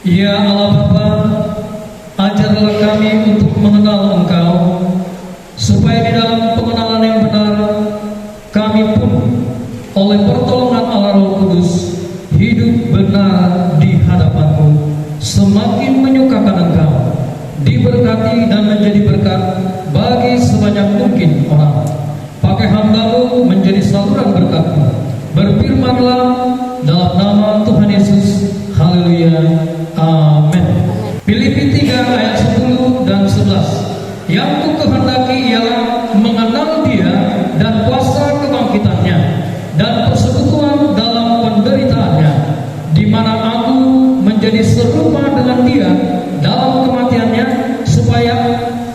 Ya Allah Bapa, ajarlah kami untuk mengenal Engkau, supaya di dalam pengenalan yang benar, kami pun oleh pertolongan Allah Roh Kudus hidup benar di hadapan-Mu, semakin menyukakan Engkau, diberkati dan menjadi berkat bagi sebanyak mungkin orang. Pakai hamba-Mu menjadi saluran berkat-Mu. Berfirmanlah dalam nama Tuhan Yesus. Haleluya. Amin. Filipi 3 ayat 10 dan 11. Yang ku kehendaki ialah mengenal Dia dan kuasa kebangkitannya dan persekutuan dalam penderitaannya, di mana aku menjadi serupa dengan Dia dalam kematiannya, supaya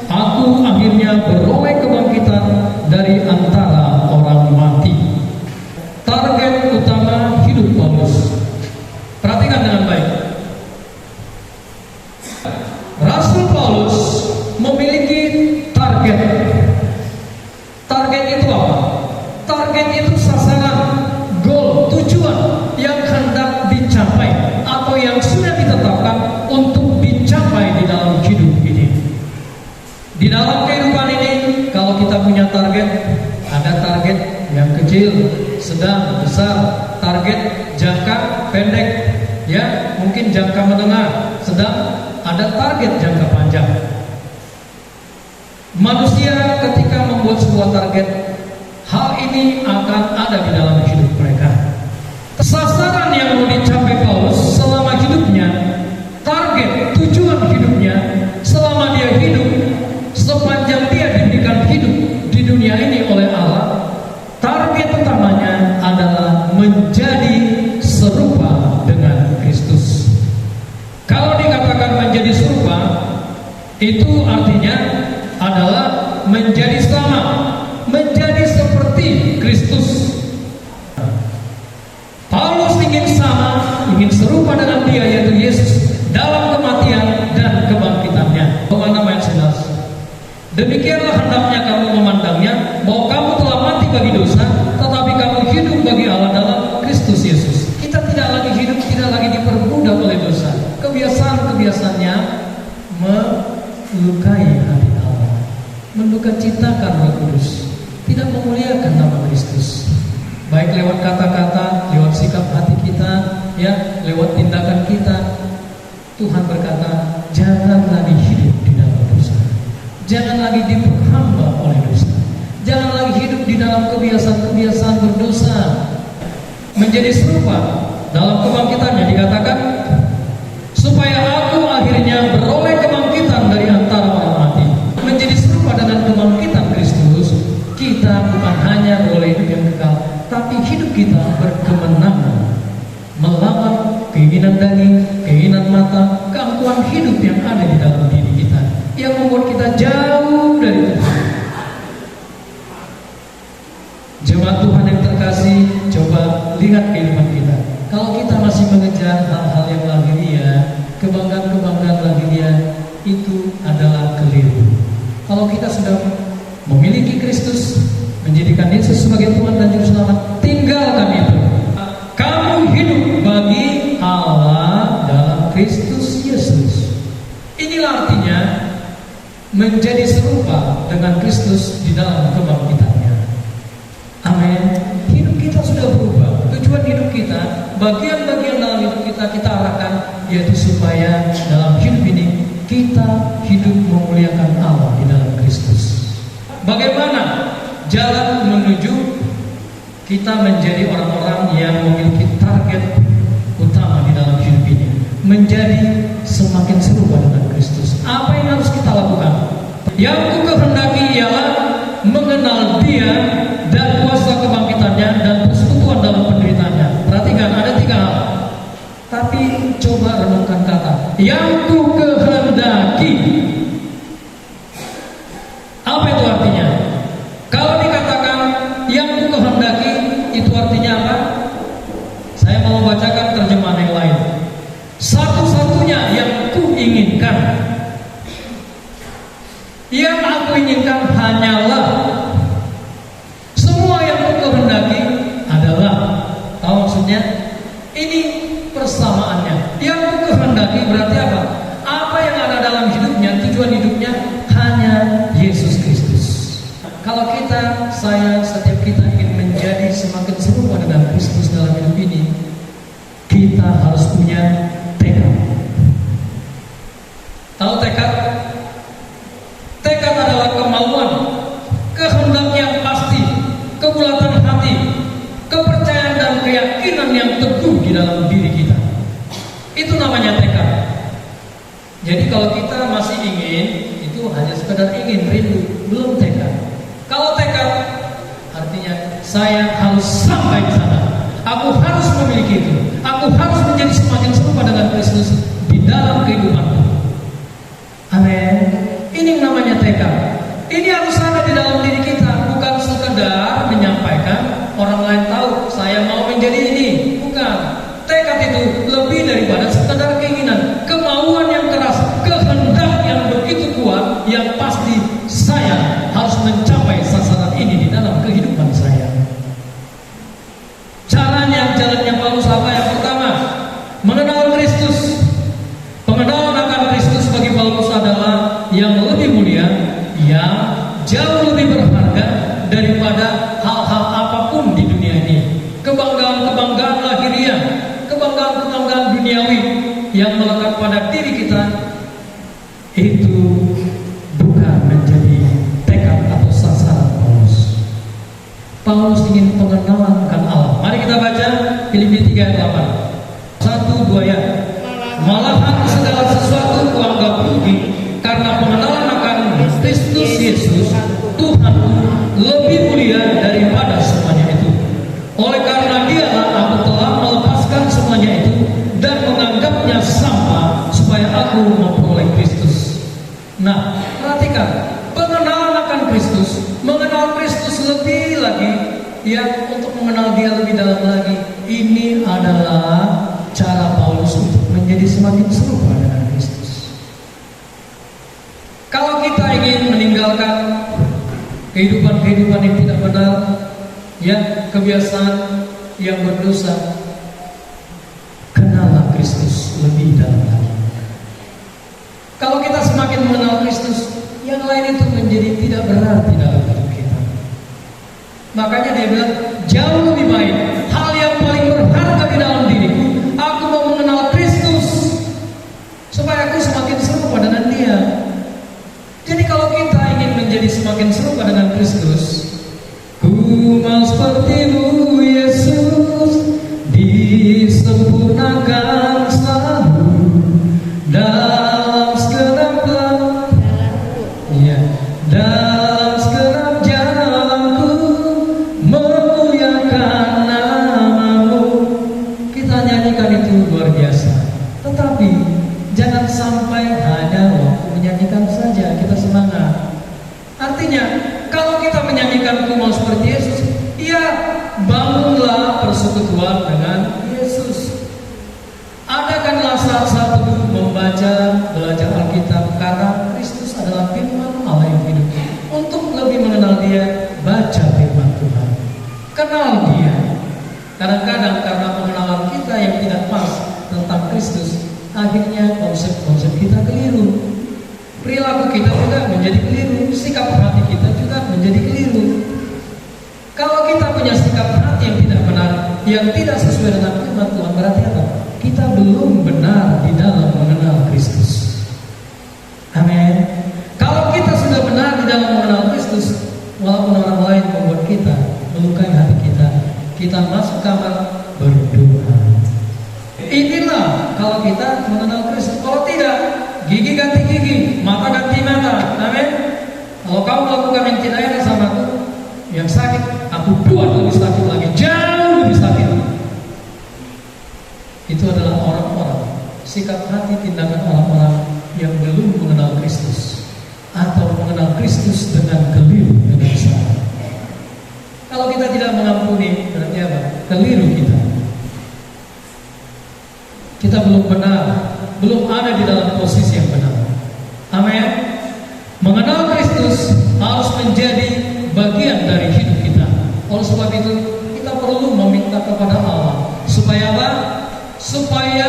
aku akhirnya beroleh kebangkitan dari antara orang mati. Target utama hidup Paulus. Perhatikan dengan baik. Rasul Paulus memiliki target. Target itu apa? Target itu sasaran, goal, tujuan yang hendak dicapai atau yang sudah ditetapkan untuk dicapai di dalam hidup ini. Di dalam kehidupan ini, kalau kita punya target, ada target yang kecil, sedang, besar, target jangka pendek, ya, mungkin jangka menengah, sedang, ada target jangka panjang. Manusia ketika membuat sebuah target, hal ini akan ada di dalam hidup mereka. Sasaran yang mau dicapai Paulus selama hidupnya, target tujuan hidupnya selama dia hidup, sepanjang dia diberikan hidup di dunia ini oleh Allah, target utamanya adalah menjadi serupa dengan Kristus. Kalau dikatakan menjadi serupa, itu artinya adalah menjadi sama, menjadi seperti Kristus. Paulus ingin sama, ingin serupa dengan Dia, yaitu Yesus, dalam kematian dan kebangkitannya. Romawi ayat 11. Demikianlah hendaknya kamu memandangnya, bahwa kamu telah mati bagi dosa, tetapi kamu hidup bagi Allah dalam Kristus Yesus. Kita tidak lagi hidup, tidak lagi diperbudak oleh dosa. Kebiasaan-kebiasaannya melukai hati Allah, mendukacitakan Roh Kudus, tidak memuliakan nama Kristus. Baik lewat kata-kata, lewat sikap hati kita, ya, lewat tindakan kita. Tuhan berkata, jangan lagi hidup di dalam dosa. Jangan lagi diperhamba oleh dosa. Jangan lagi hidup di dalam kebiasaan-kebiasaan berdosa. Menjadi serupa dalam kebangkitannya dikatakan, supaya aku akhirnya beroleh kebangkitan dari antara orang mati. Menjadi serupa dengan kebangkitan Kristus, kita bukan hanya beroleh hidup yang kekal, tapi hidup kita berkemenangan melawan keinginan daging, keinginan mata, keangkuhan hidup yang ada di dalam diri kita, yang membuat kita jauh dari Tuhan. Jemaat Tuhan yang terkasih, coba lihat kehidupan kita. Kalau kita masih mengejar hal-hal yang lahiriah, kebanggaan-kebanggaan lahiriah, itu adalah keliru. Kalau kita sudah memiliki Kristus, menjadikan Yesus sebagai Tuhan dan Juru Selamat, tinggalkan itu. Kamu hidup bagi Allah dalam Kristus Yesus. Inilah artinya menjadi serupa dengan Kristus di dalam kebangkitannya. Amin. Hidup kita sudah berubah. Tujuan hidup kita, bagian-bagian dalam hidup kita arahkan, yaitu supaya dalam hidup ini kita hidup memuliakan Allah di dalam Kristus. Bagaimana jalan menuju kita menjadi orang-orang yang memiliki target utama di dalam hidup ini, menjadi semakin serupa dengan Kristus? Apa yang harus kita lakukan? Yang ku kehendaki ialah mengenal Dia dan kuasa kebangkitannya dan persekutuan dalam penderitaannya. Perhatikan, ada 3 hal. Tapi coba renungkan kata yang ku kehendaki. Apa itu artinya? Kalau dikatakan yang ku kehendaki, itu artinya apa? Saya mau bacakan terjemahan yang lain. Satu-satunya yang ku inginkan, yang aku inginkan hanyalah, semua yang ku kehendaki adalah. Tahu maksudnya? Ini persamaannya. Yang ku kehendaki berarti saya, setiap kita ingin menjadi semakin serupa dengan Kristus dalam hidup ini, kita harus punya tekad. Tahu tekad? Tekad adalah kemauan, kehendak yang pasti, kebulatan hati, kepercayaan dan keyakinan yang teguh di dalam diri kita. Itu namanya tekad. Jadi kalau kita masih ingin, itu hanya sekedar ingin, rindu, belum tekad. Kalau tekad, artinya saya harus sampai di sana. Aku harus memiliki itu. Aku harus menjadi semakin serupa dengan Kristus di dalam kehidupanku. Amin. Ini yang namanya tekad. Ini harus ada di dalam diri kita, bukan sekedar menyampaikan orang lain tahu saya mau menjadi ini. Bukan. Tekad itu lebih daripada sekedar keinginan, kemauan yang keras, kehendak yang begitu kuat, yang pasti saya harus mencapai sasaran ini di dalam kehidupan saya. Jalannya Paulus apa? Yang pertama, mengenal Kristus. Pengenalan akan Kristus bagi Paulus adalah yang lebih mulia, yang jauh lebih berharga daripada hal-hal apapun di dunia ini. Kebanggaan-kebanggaan lahiriah, kebanggaan-kebanggaan duniawi yang melekat pada diri kita, itu bukan menjadi tekad atau sasaran Paulus. Paulus ingin pengenalan akan Allah. Mari kita baca Filipi 3 ayat 8. 1, 2 ya. Malahan segala sesuatu kuanggap rugi karena pengenalan akan Kristus Yesus Tuhanku lebih mulia daripada semuanya itu. Oleh karena Dialah aku telah melepaskan semuanya itu dan menganggapnya sampah supaya aku memperoleh Kristus. Nah, perhatikan, pengenalan akan Kristus, mengenal Kristus lebih lagi, ya, untuk mengenal Dia lebih dalam lagi. Ini adalah cara Paulus untuk menjadi semakin serupa dengan Kristus. Kalau kita ingin meninggalkan kehidupan-kehidupan yang tidak benar, ya, kebiasaan yang berdosa, kenallah Kristus lebih dalam lagi. Kalau kita semakin mengenal Kristus, yang lain itu menjadi tidak berarti dalam hidup kita. Makanya dia bilang, jauh lebih baik, hal yang paling berharga di dalam diriku, aku mau mengenal Kristus supaya aku semakin serupa dengan Dia. Jadi kalau kita ingin menjadi semakin serupa dengan Kristus, ku mau seperti-Mu Yesus, disempurnakan selalu dalam segenap dalam segenap jalanku, memuliakan nama-Mu. Kita nyanyikan itu luar biasa. Tetapi jangan sampai hanya waktu menyanyikan saja kita semangat. Artinya, kalau kita menyanyikan ku mau seperti Yesus, ya bangunlah persekutuan dengan Yesus. Adakanlah saat-saat teduh membaca, belajar Alkitab, karena Kristus adalah firman Allah yang hidup. Untuk lebih mengenal Dia, baca firman Tuhan, kenal Dia. Kadang-kadang karena pengenalan kita yang tidak pas tentang Kristus, akhirnya konsep-konsep kita keliru, perilaku kita juga menjadi keliru, sikap hati kita juga menjadi keliru. Kalau kita punya sikap hati yang tidak benar, yang tidak sesuai dengan firman Tuhan, berarti apa? Kita belum benar di dalam mengenal Kristus. Amin. Kalau kita sudah benar di dalam mengenal Kristus, walaupun orang lain membuat kita melukai hati kita, kita masuk kamar berdoa. Inilah kalau kita mengenal Kristus. Kalau tidak, gigi ganti gigi, mata ganti mata. Amin. Kalau kamu melakukan yang tidak enak sama aku, yang sakit, aku buat lebih sakit lagi, jauh lebih sakit. Itu adalah orang-orang, sikap hati, tindakan orang-orang yang belum mengenal Kristus, atau mengenal Kristus dengan keliru, dengan salah. Kalau kita tidak mengampuni, berarti apa? Keliru kita. Kita belum benar, belum ada di dalam posisi yang benar. Amin. Mengenal Kristus harus menjadi bagian dari hidup kita. Oleh sebab itu, kita perlu meminta kepada Allah supaya apa? Supaya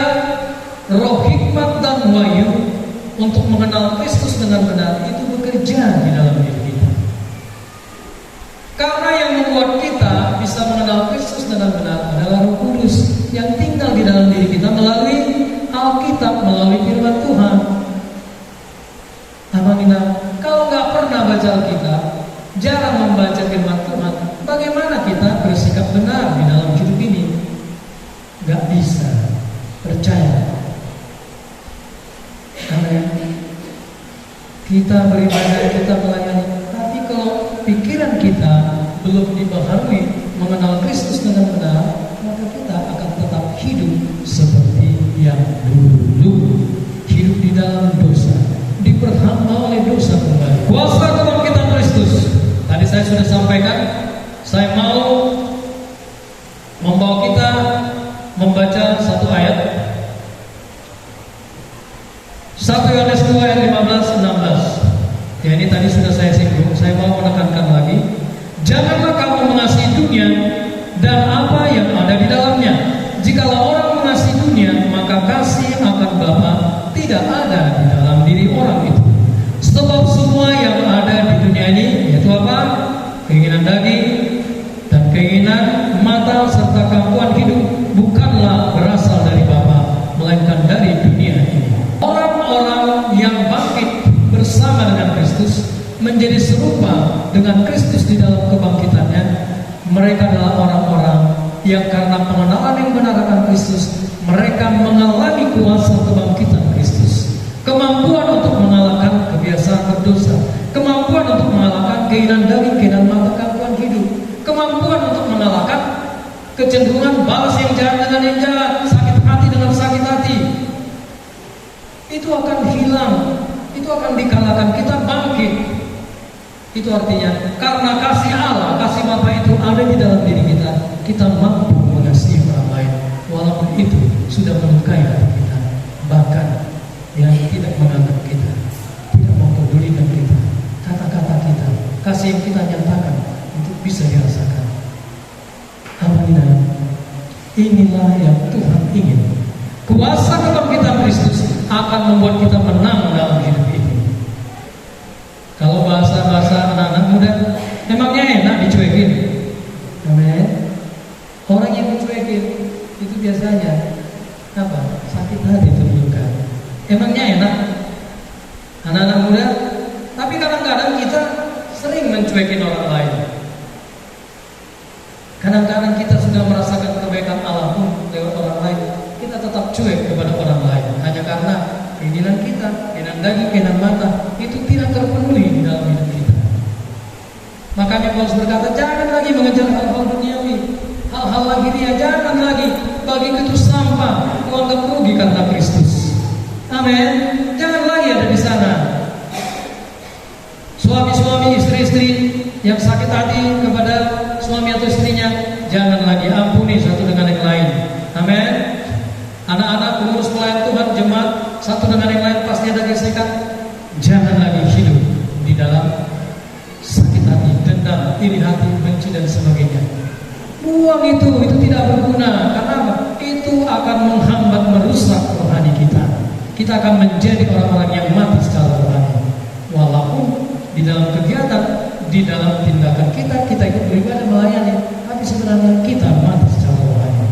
roh hikmat dan wahyu untuk mengenal Kristus dengan benar itu bekerja di dalam diri kita. Karena yang membuat kita bisa mengenal Kristus dengan benar adalah Roh Kudus yang tinggal di dalam diri kita melalui Alkitab, melalui firman Tuhan. Amanina, kalau nggak pernah baca Alkitab, jarang membaca firman Tuhan, bagaimana kita bersikap benar di dalam hidup ini? Nggak bisa. Percaya. Amin. Kita beribadah, kita melayani, tapi kalau pikiran kita belum dibaharui mengenal Kristus dengan benar, maka kita akan tetap hidup seperti yang dulu, hidup di dalam dosa, diperhamba oleh dosa kembali. Kuasa kebangkitan Kristus. Tadi saya sudah sampaikan, saya mau membawa kita membaca satu ayat, 1 Yohanes 2 ayat 15-16. Ya, ini tadi sudah saya singgung. Saya mau menekankan lagi, janganlah kamu mengasihi dunia dan apa yang ada di dalamnya. Jikalau orang mengasihi dunia, maka kasih akan Bapa tidak ada di dalam diri orang itu. Sebab semua yang ada di dunia ini, yaitu apa? Keinginan daging dan keinginan mata serta kampuan hidup, bukanlah berasal dari Bapa, melainkan dari dunia ini. Orang-orang yang bangkit bersama dengan Kristus, menjadi serupa dengan Kristus di dalam kebangkitannya, mereka adalah orang-orang yang karena pengenalan yang benar akan Kristus, mereka mengalami kuasa kebangkitan Kristus, kemampuan untuk mengalahkan kebiasaan berdosa, kemampuan untuk mengalahkan keinginan daging, keinginan mata, kampuan hidup, kemampuan untuk mengalahkan kecenderungan balas yang jahat dengan yang jahat, sakit hati dengan sakit hati. Itu akan hilang, itu akan dikalahkan, kita bangkit. Itu artinya karena kasih Allah, kasih Bapa itu ada di dalam diri kita, kita mampu mengasihi orang lain walaupun itu sudah melukai hati kita, bahkan yang tidak menganggap kita, tidak mempedulikan kita, kata-kata kita, kasih yang kita nyatakan untuk bisa dirasakan. Amin. Inilah yang Tuhan ingin. Kuasa kebangkitan Kristus akan membuat kita menang dalam hidup ini. Kalau bahasa-bahasa anak-anak muda, emangnya enak dicuekin? Amin. Orang yang dicuekin itu biasanya apa? Sakit hati, terluka. Emangnya enak? Anak-anak muda. Tapi kadang-kadang kita sering mencuekin orang lain. Kadang-kadang kita sudah merasakan kebaikan Allah pun lewat orang lain, kita tetap cuek kepada orang lain hanya karena keinginan kita, keinginan daging, keinginan mata itu tidak terpenuhi di dalam hidup kita. Makanya Paulus berkata, jangan lagi mengejar hal-hal duniawi, hal-hal lahiriah, jangan lagi, bagi itu sampah, kuanggap rugi karena Kristus. Amin. Jangan lagi ada di sana. Suami-suami, istri-istri yang sakit hati kepada suami atau istrinya, jangan lagi, ampuni satu dengan yang lain. Amin. Anak-anak, pengurus pelayan Tuhan, jemaat, satu dengan yang lain pasti ada gesekan. Jangan lagi hidup di dalam sakit hati, dendam, iri hati, benci dan sebagainya. Buang itu tidak berguna. Karena apa? Itu akan menghambat, merusak rohani kita. Kita akan menjadi orang-orang yang mati secara rohani. Walaupun di dalam kegiatan, di dalam tindakan kita ikut beribadah melayani, tapi sebenarnya kita mati secara rohani.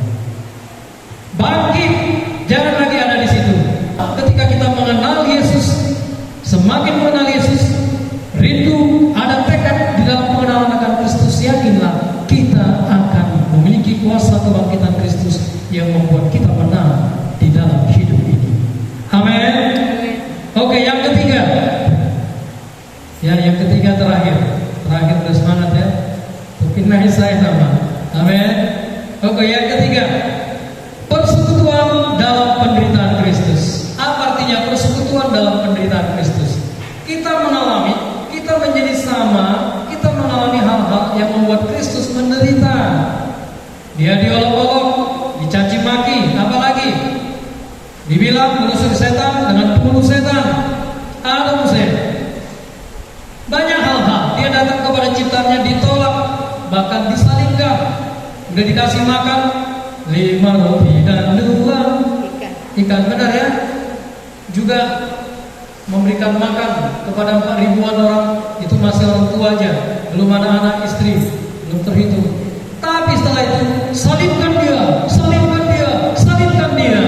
Bangkit, jangan lagi ada di situ. Ketika kita mengenal Yesus, semakin mengenal Yesus, rindu, ada tekad di dalam pengenalan akan Kristus, yakinlah kita akan memiliki kuasa kebangkitan Kristus yang membuat kita menang di dalam hidup ini. Amin. Oke, yang ketiga. Ya, yang ketiga terakhir bersemangat ya. Tukinnahi saya nama. Amin. Oke, yang ketiga, persekutuan dalam penderitaan Kristus. Apa artinya persekutuan dalam penderitaan Kristus? Kita mengalami, kita menjadi sama, kita mengalami hal-hal yang membuat Kristus menderita. Dia diolok-olok, dicaci maki, apalagi dibilang mengusir setan dengan pembunuh setan. Ada musuh. Banyak hal-hal, dia datang kepada ciptaannya ditolak, bahkan disalibkan. Udah dikasih makan 5 roti dan 2 ikan, benar ya? Juga memberikan makan kepada 4 ribuan orang, itu masih orang tua aja. belum ada anak istri, belum terhitung. Tapi setelah itu salibkan dia, salibkan dia, salibkan dia.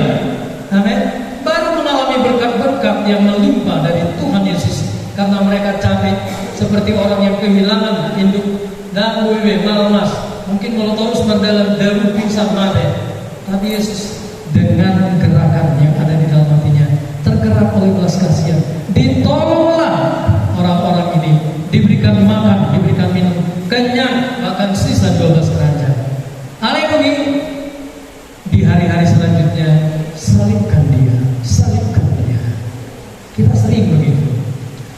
Amin. Baru mengalami berkat-berkat yang melimpah dari Tuhan Yesus. Karena mereka capek seperti orang yang kehilangan induk dan malmas. Mungkin kalau terus berdalam daru pingsan mati. Tapi Yesus dengan gerakan yang ada di dalam hatinya, tergerak oleh belas kasihan, ditolonglah orang-orang ini, diberikan makan, diberikan minum, kenyang, bahkan sisa 12 keranjang. Haleluya. Di hari-hari selanjutnya, salibkan dia, salibkan dia. Kita sering begitu.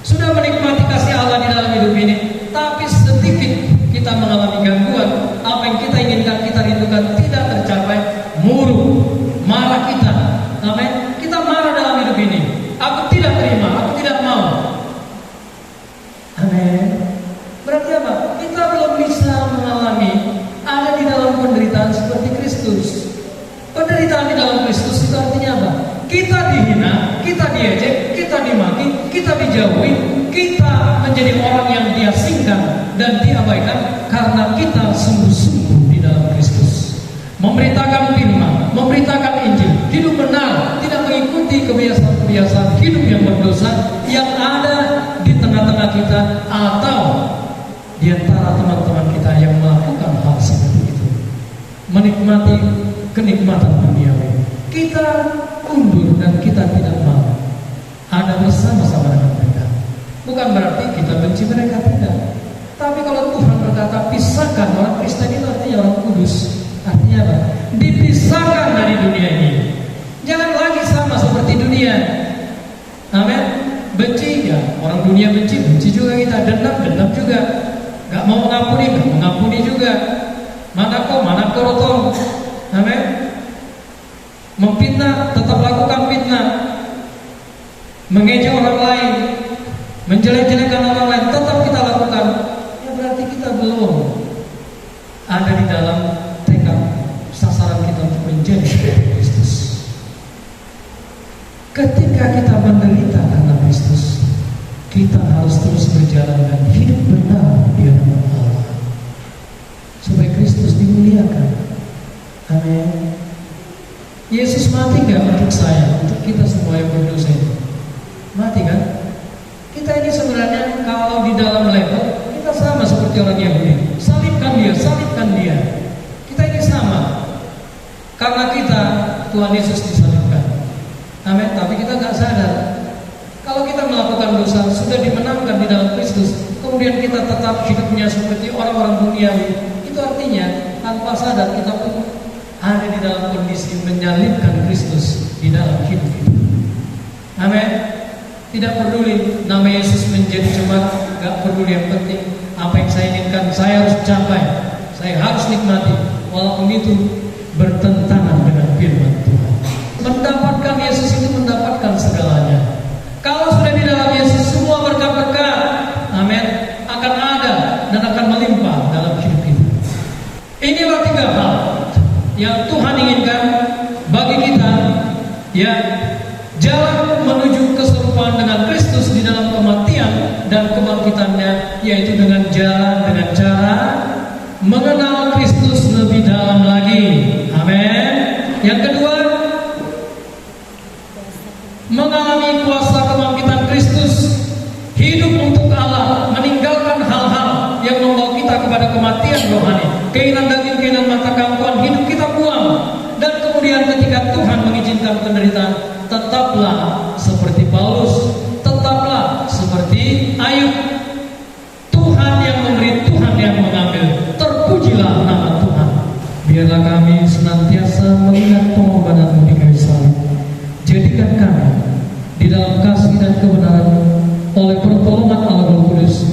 Sudah menikmati kasih Allah di dalam hidup ini, tapi sedikit kita mengalami gangguan. Apa yang kita inginkan, kita rindukan tidak tercapai, murung, marah kita. Amin. Kita marah dalam hidup ini. Aku tidak terima, aku tidak mau. Amin. Berarti apa? Kita belum bisa mengalami ada di dalam penderitaan seperti Kristus. Penderitaan di dalam Kristus itu artinya apa? Kita dihina, kita diejek, kita dimaki, kita dijauhi, kita menjadi orang yang diasingkan dan diabaikan karena kita sungguh-sungguh di dalam Kristus. Memberitakan firman, memberitakan Injil, hidup benar, tidak mengikuti kebiasaan-kebiasaan hidup yang berdosa yang ada di tengah-tengah kita atau di antara teman-teman kita yang melakukan hal seperti itu. Menikmati kenikmatan duniawi. Kita undur dan kita tidak mau ada bersama-sama dengan mereka. Bukan berarti kita benci mereka, tidak. Tapi kalau Tuhan berkata pisahkan, orang Kristen itu artinya orang kudus. Artinya apa? Dipisahkan dari dunia ini. Jangan lagi sama seperti dunia. Amin. Benci ya, orang dunia benci juga kita. Dendam juga. Gak mau mengampuni juga. Mana korotong. Amin. Memfitnah, tetap lakukan fitnah. Mengejek orang lain, menjelek-jelekan orang lain, tetap kita lakukan. Ya berarti kita belum ada di dalam tekad sasaran kita untuk menjadi seperti Kristus. Ketika kita menderita karena Kristus, kita harus terus berjalan dan hidup benar di hadapan Allah, supaya Kristus dimuliakan. Amin. Yesus mati gak untuk saya, untuk kita semua yang berdosa ini? Mati kan? Kita ini sebenarnya kalau di dalam level kita sama seperti orang Yahudi. Salibkan dia, salibkan dia. Kita ini sama. Karena kita Tuhan Yesus disalibkan. Amin. Tapi kita gak sadar. Kalau kita melakukan dosa sudah dimenangkan di dalam Kristus, kemudian kita tetap hidupnya seperti orang-orang duniawi. Itu artinya tanpa sadar kita pun ada di dalam kondisi menyalibkan Kristus di dalam hidup kita. Amin. Tidak peduli nama Yesus menjadi jemaat, gak peduli, yang penting apa yang saya inginkan saya harus capai, saya harus nikmati, walaupun itu bertentangan dengan firman Tuhan. Mendapatkan Yesus itu mendapatkan segalanya. Kalau sudah di dalam Yesus, semua berkat-berkat, amin, akan ada dan akan melimpah dalam hidup kita. Inilah 3 hal yang Tuhan inginkan bagi kita, ya, jalan menuju keserupaan dengan Kristus di dalam kematian dan kebangkitannya, yaitu dengan jalan, dengan cara mengenal Kristus lebih dalam lagi. Amin. Yang kedua, mengalami kuasa kebangkitan Kristus, hidup untuk Allah, meninggalkan hal-hal yang membawa kita kepada kematian rohani, keinginan daging, keinginan mata kangkuan, hidup kita buang. Dan kemudian ketika Tuhan mengizinkan penderitaan, tetaplah seperti Paulus, tetaplah seperti Ayub. Tuhan yang memberi, Tuhan yang mengambil. Terpujilah nama Tuhan. Biarlah kami senantiasa melihat pengorbanan-Mu di kayu salib. Jadikan kami di dalam kasih dan kebenaran oleh pertolongan Allah Roh Kudus